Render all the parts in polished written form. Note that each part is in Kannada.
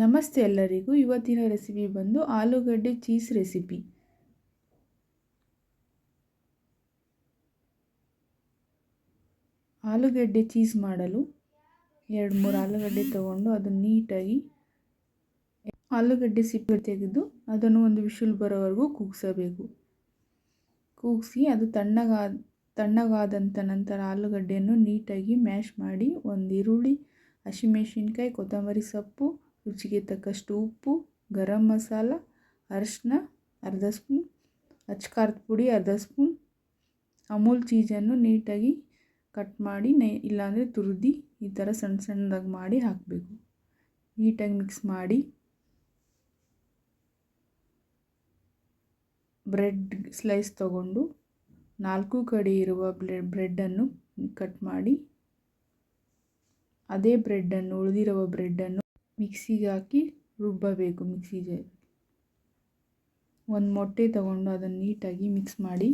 ನಮಸ್ತೆ ಎಲ್ಲರಿಗೂ. ಇವತ್ತಿನ ರೆಸಿಪಿ ಬಂದು ಆಲೂಗಡ್ಡೆ ಚೀಸ್ ರೆಸಿಪಿ. ಆಲೂಗಡ್ಡೆ ಚೀಸ್ ಮಾಡಲು 2-3 ಆಲೂಗಡ್ಡೆ ತಗೊಂಡು ಅದನ್ನು ನೀಟಾಗಿ ಆಲೂಗಡ್ಡೆ ಸಿಪ್ಪೆ ತೆಗೆದು ಅದನ್ನು ಒಂದು ವಿಷಲ್ ಬರೋವರೆಗೂ ಕೂಗಿಸಬೇಕು. ಕೂಗಿಸಿ ಅದು ತಣ್ಣಗಾದಂಥ ನಂತರ ಆಲೂಗಡ್ಡೆಯನ್ನು ನೀಟಾಗಿ ಮ್ಯಾಶ್ ಮಾಡಿ ಒಂದು ಈರುಳ್ಳಿ, ಹಸಿಮೆಣಸಿನ್ಕಾಯಿ, ಕೊತ್ತಂಬರಿ ಸೊಪ್ಪು, ರುಚಿಗೆ ತಕ್ಕಷ್ಟು ಉಪ್ಪು, ಗರಂ ಮಸಾಲ, ಅರಿಶಿನ ಅರ್ಧ ಸ್ಪೂನ್, ಅಚ್ಚಕಾರದ ಪುಡಿ ಅರ್ಧ ಸ್ಪೂನ್, ಅಮೂಲ್ ಚೀಸನ್ನು ನೀಟಾಗಿ ಕಟ್ ಮಾಡಿ ಇಲ್ಲಾಂದರೆ ತುರಿದು ಈ ಥರ ಸಣ್ಣ ಸಣ್ಣದಾಗಿ ಮಾಡಿ ಹಾಕಬೇಕು. ನೀಟಾಗಿ ಮಿಕ್ಸ್ ಮಾಡಿ ಬ್ರೆಡ್ ಸ್ಲೈಸ್ ತಗೊಂಡು 4 ಕಡೆ ಇರುವ ಬ್ರೆಡ್ಡನ್ನು ಕಟ್ ಮಾಡಿ ಅದೇ ಉಳಿದಿರುವ ಬ್ರೆಡ್ಡನ್ನು ಮಿಕ್ಸಿಗೆ ಹಾಕಿ ರುಬ್ಬಬೇಕು. ಮಿಕ್ಸಿ ಜಾರ್ ಒಂದು ಮೊಟ್ಟೆ ತಗೊಂಡು ಅದನ್ನು ನೀಟಾಗಿ ಮಿಕ್ಸ್ ಮಾಡಿ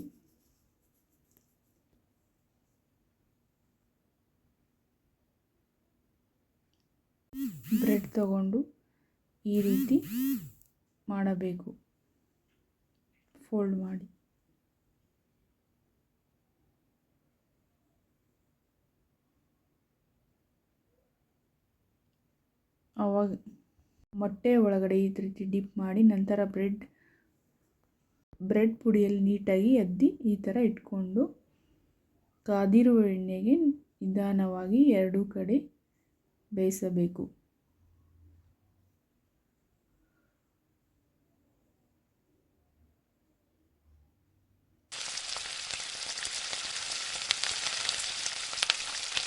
ಬ್ರೆಡ್ ತಗೊಂಡು ಈ ರೀತಿ ಮಾಡಬೇಕು, ಫೋಲ್ಡ್ ಮಾಡಿ. ಆವಾಗ ಮೊಟ್ಟೆ ಒಳಗಡೆ ಈ ರೀತಿ ಡಿಪ್ ಮಾಡಿ ನಂತರ ಬ್ರೆಡ್ ಪುಡಿಯಲ್ಲಿ ನೀಟಾಗಿ ಅದ್ದಿ ಈ ಥರ ಇಟ್ಕೊಂಡು ಕಾದಿರುವ ಎಣ್ಣೆಗೆ ನಿಧಾನವಾಗಿ 2 ಕಡೆ ಬೇಯಿಸಬೇಕು.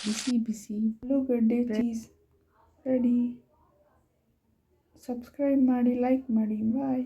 ಬಿಸಿ ಬಿಸಿ ಆಲೂಗಡ್ಡೆ ಚೀಸ್ ರೆಡಿ. ಸಬ್ಸ್ಕ್ರೈಬ್ ಮಾಡಿ, ಲೈಕ್ ಮಾಡಿ. ಬಾಯ್.